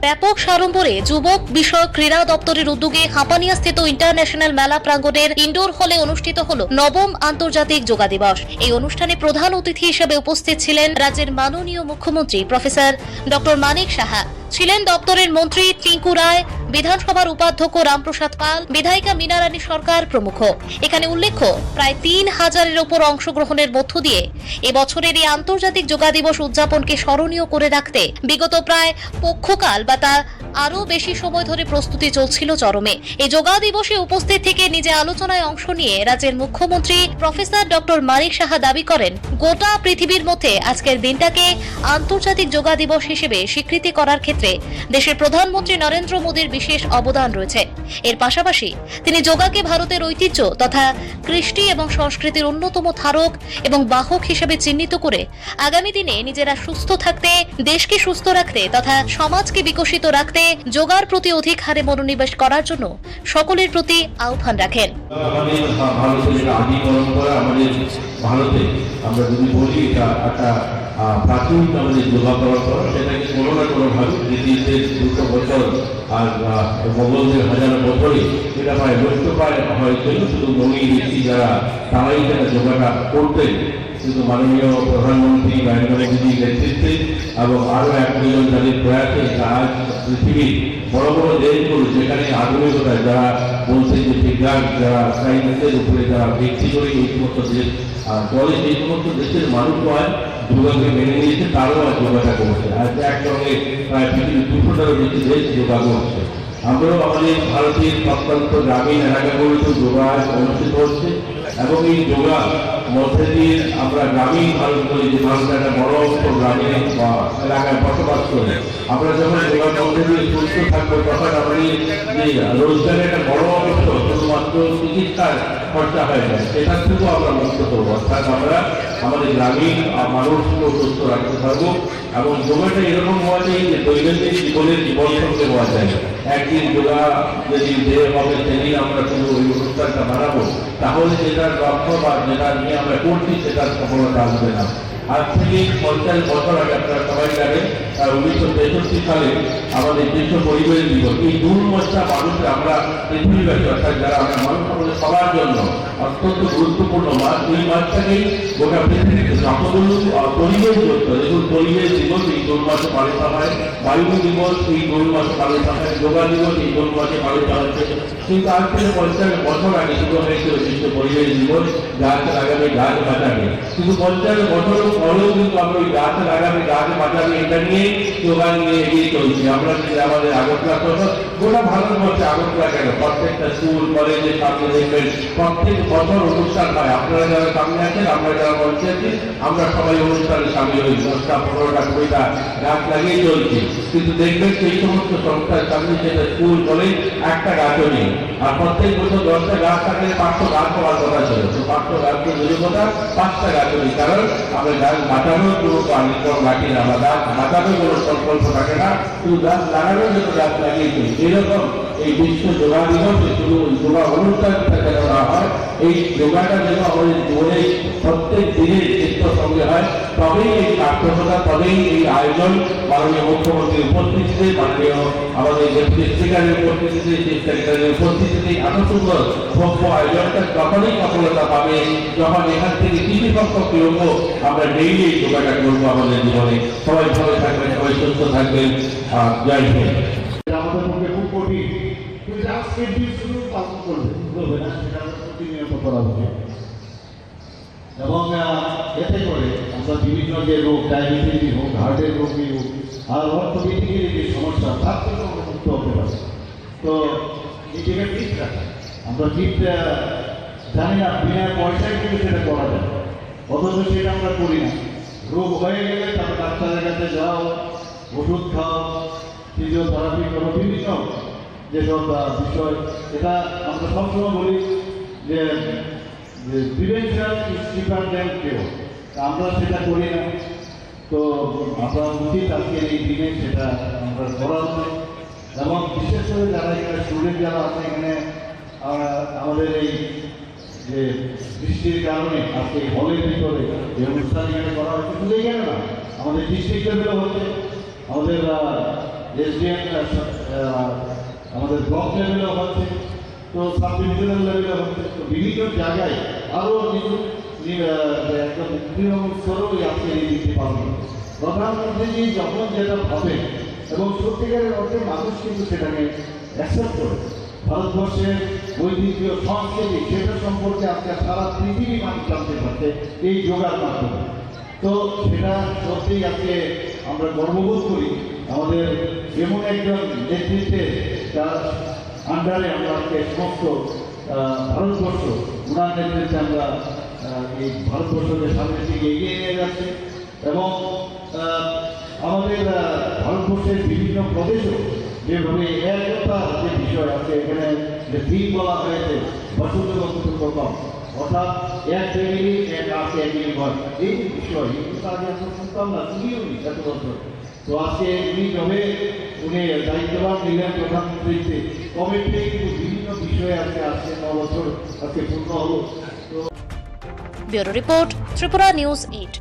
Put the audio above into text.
ব্যাপক সাড়ম্বরে যুবক বিষয়ক ক্রীড়া দপ্তরের উদ্যোগে হাঁপানিয়াস্থিত ইন্টারন্যাশনাল মেলা প্রাঙ্গণের ইনডোর হলে অনুষ্ঠিত হল নবম আন্তর্জাতিক যোগা দিবস। এই অনুষ্ঠানে প্রধান অতিথি হিসেবে উপস্থিত ছিলেন রাজ্যের মাননীয় মুখ্যমন্ত্রী প্রফেসর ডক্টর মানিক সাহা, ছিলেন দপ্তরের মন্ত্রী টিঙ্কু রায়, বিধানসভার উপাধ্যক্ষ রামপ্রসাদ পাল, বিধায়িকা মীনা রানী সরকার প্রমুখ। এখানে উল্লেখ্য, প্রায় ৩,০০০-এর ওপর অংশগ্রহণের মধ্য দিয়ে এবছরের এই আন্তর্জাতিক যোগা দিবস উদযাপনকে স্মরণীয় করে রাখতে বিগত প্রায় পক্ষকাল বা তা আরও বেশি সময় ধরে প্রস্তুতি চলছিল চরমে। এই যোগা দিবসে উপস্থিত থেকে নিজে আলোচনায় অংশ নিয়ে রাজ্যের মুখ্যমন্ত্রী প্রফেসর ডক্টর মানিক সাহা দাবি করেন, গোটা পৃথিবীর মধ্যে আজকের দিনটাকে আন্তর্জাতিক যোগা দিবস হিসেবে স্বীকৃতি করার ক্ষেত্রে দেশের প্রধানমন্ত্রী নরেন্দ্র মোদীর বিশেষ অবদান রয়েছে। এর পাশাপাশি তিনি যোগাকে ভারতের ঐতিহ্য তথা কৃষ্টি এবং সংস্কৃতির অন্যতম ধারক এবং বাহক হিসেবে চিহ্নিত করে আগামী দিনে নিজেরা সুস্থ থাকতে, দেশকে সুস্থ রাখতে তথা সমাজকে বিকশিত রাখতে যোগার প্রতি অধিক হারে মনোনিবেশ করার জন্য সকলের প্রতি আহ্বান রাখেন। ভারতে আমরা যদি বলি এটা একটা প্রাচীন আমাদের যোগা পরম্পরা, সেটাকে কোনো না কোনোভাবে ব্রিটিশদের ২০০ বছর আর মোগলদের ১০০০ বছরে এটা প্রায় লক্ষ্য পায় হয়েছিল। শুধু মনি ঋষি যারা তারাই যারা যোগাটা করতেন, কিন্তু মাননীয় প্রধানমন্ত্রী নরেন্দ্র মোদীর নেতৃত্বে এবং আরও ১ যাদের প্রয়াসে আজ পৃথিবীর বড় বড় দেশগুলো যেখানে আধুনিকতা যারা বলছে যে বিজ্ঞান যারা সাইন্সের উপরে যারা ভিত্তি করে এই সমস্ত দেশ চলে, সেই সমস্ত দেশের মানুষ হয় যোগাকে মেনে নিয়েছে, তারাও আজ যোগাটা করছে। আজ একসঙ্গে প্রায় পৃথিবীর ২০০টারও বেশি দেশ যোগা করছে। আমরাও আমাদের ভারতের অত্যন্ত গ্রামীণ এলাকাগুলোতেও যোগা অনুষ্ঠিত হচ্ছে এবং এই যোগা মধ্যে দিয়ে আমরা গ্রামীণ ভারত বলি যে মানুষ একটা বড় অংশ গ্রামীণ এলাকায় বসবাস করে, আমরা যখন যোগার মধ্যে দিয়ে সুস্থ থাকবো তখন আমাদের যে রোজগারের একটা বড় অংশ শুধুমাত্র চিকিৎসার খরচা হয়ে যায়, সেটার থেকেও আমরা মুক্ত করবো। অর্থাৎ আমরা আমাদের গ্রামীণ মানুষকেও সুস্থ রাখতে পারবো এবং যোগাটা এরকম হওয়া যায় যে দৈনন্দিন জীবনের জীবন সঙ্গে হওয়া যায়। একদিন যোগা যদি দেহ হবে সেদিন আমরা শুধু ওই অনুষ্ঠানটা বানাবো, তাহলে যেটার লক্ষ্য বা যেটা নিয়ে আমরা করছি সেটার সফলতা আসবে না। আজ থেকে ৫০ বছর আগে আপনারা সবাই জানেন ১৯৬৩ সালে আমাদের বিশ্ব পরিবেশ দিবস, এই ২ মাসটা মানুষের আমরা পৃথিবীব্যাপী অর্থাৎ যারা আমরা মানুষ আমাদের সবার জন্য অত্যন্ত গুরুত্বপূর্ণ মাস। এই মাসটাকেই গোটা পৃথিবীতে যতগুলো পরিবেশ যুক্ত, যেগুলো পরিবেশ দিবস এই ২ মাসে পালিত হয়, বায়ু দিবস এই ২ মাসে পালিত হয়, যোগা দিবস এই ২ মাসে পালিত হচ্ছে। কিন্তু আজ থেকে ৫০ বছর আগে শুরু হয়েছিল বিশ্ব পরিবেশ দিবস, গাছ লাগাবে গাছ বাঁচাবে। কিন্তু ৫০ বছরের পরেও কিন্তু আমরা ওই গাছ লাগাবে গাছ বাঁচাবে এটা নিয়ে যোগা নিয়ে এগিয়ে চলছি। আমরা যদি আমাদের আগরতলা শহর, গোটা ভারতবর্ষে আগরতলা কেন, প্রত্যেকটা স্কুল কলেজের সামনে দেখবেন প্রত্যেক বছর অনুষ্ঠান হয়। আপনারা যারা সামনে আছেন, আমরা যারা বলছি আমরা সবাই অনুষ্ঠানে সামিল হই, ১০টা ১৫টা ২০টা গাছ লাগিয়ে চলছি। কিন্তু দেখবেন সেই সমস্ত সংস্থার সামনে সেটা স্কুল কলেজ একটা গাছও নেই। আর প্রত্যেক বছর 10টা গাছ থাকলে ৫০০ গাছ হওয়ার কথা ছিল, তো ৫০০ গাছকে যদি কথা ৫টা গাছও নেই। কারণ আমরা গাছ বাঁচানোর কোনো কার্যক্রম রাখি না, আমরা গাছ বাঁচানোর কোনো সংকল্প থাকে না, শুধু গাছ লাগানোর জন্য গাছ লাগিয়েছি। এরকম এই বিশ্ব যোগা দিবসে শুধু যোগা অনুষ্ঠানটা যেন না হয়, এই যোগাটা যেন আমাদের জীবনে প্রত্যেক দিনের চিত্র সঙ্গে হয়, তবেই এই সার্থকতা, তবেই এই আয়োজন মাননীয় মুখ্যমন্ত্রীর উপস্থিতিতে, মাননীয় আমাদের ডেপুটি স্পিকারের উপস্থিতিতে, চিফ সেক্রেটারির উপস্থিতিতে এত সুন্দর ভব্য আয়োজনটা তখনই সফলতা পাবে যখন এখান থেকে কিছু সংখ্যক লোক আমরা ডেইলি এই যোগাটা করবো আমাদের জীবনে। সবাই ভালো থাকবেন, সবাই সুস্থ থাকবেন। জয় হিন্দ। আমাদের পক্ষে খুব কঠিন, কিন্তু আজকের দিন শুধু পালন করবে না, সেটা প্রতিনিয়ত করা উচিত। এবং এতে করে আমরা বিভিন্ন যে রোগ, ডায়াবেটিস হোক, হার্টের রোগী হোক, আর অর্থনীতির যে সমস্যা তার থেকে আমরা মুক্ত হতে পারি। তো নিজেকে ফিট রাখা, আমরা ফিট জানি না বিনা পয়সায় কিন্তু সেটা করা যায়, অথচ সেটা আমরা করি না। রোগ হয়ে গেলে তারপর ডাক্তারের কাছে যাও, ওষুধ খাও, ফিজিওথেরাপি করো, বিভিন্ন যেসব বিষয়, এটা আমরা সবসময় বলি যে prevention is cheaper than cure, আমরা সেটা করি না। তো আমরা উচিত আজকের এই দিনে সেটা আমরা করা উচিত। এবং বিশেষ করে যারা এখানে স্টুডেন্ট যারা আছে এখানে, আমাদের এই যে বৃষ্টির কারণে আজকে হলের ভিতরে যে অনুষ্ঠান এখানে করা হচ্ছে, শুধু এখানে না, আমাদের ডিস্ট্রিক্ট লেভেলে হচ্ছে, আমাদের এসডিএম আমাদের ব্লক লেভেলেও হচ্ছে, তো সাব ডিভিশনাল লেভেলে হচ্ছে, তো বিভিন্ন জায়গায় আরও একদম তৃণমূল স্তরেও আজকে এই দিকটি পালন করে। প্রধানমন্ত্রীজি যখন যেটা ভাবেন এবং সত্যিকারের অর্থে মানুষ কিন্তু সেটাকে অ্যাকসেপ্ট করে, ভারতবর্ষের ঐতিহ্য সংস্কৃতি সেটা সম্পর্কে আজকে সারা পৃথিবী মানুষ জানতে পারছে এই যোগার মাধ্যমে। তো সেটা সত্যিই আজকে আমরা গর্ববোধ করি আমাদের এমন একজন নেতৃত্বের যার আন্ডারে আমরা আজকে সমস্ত ভারতবর্ষ উনার নেতৃত্বে আমরা এই ভারতবর্ষকে সামনের দিকে এগিয়ে নিয়ে যাচ্ছে এবং আমাদের ভারতবর্ষের বিভিন্ন প্রদেশও যেভাবে একতা যে বিষয় আছে এখানে যে থিম বলা হয়েছে বসুন্ধরা কুটুম্বকম, অর্থাৎ এক ফ্যামিলি এক আছে এক ঘর, এই যে বিষয় এগুলো আগে আমরা শুনতাম না, শুনিও নি এত বছর। তো আজকে উনি দায়িত্ববান নিলেন প্রধানমন্ত্রীতে, কবে থেকে কিন্তু বিভিন্ন বিষয়ে আজকে 9 বছর আজকে পূর্ণ হলো। Bureau report, Tripura news 8।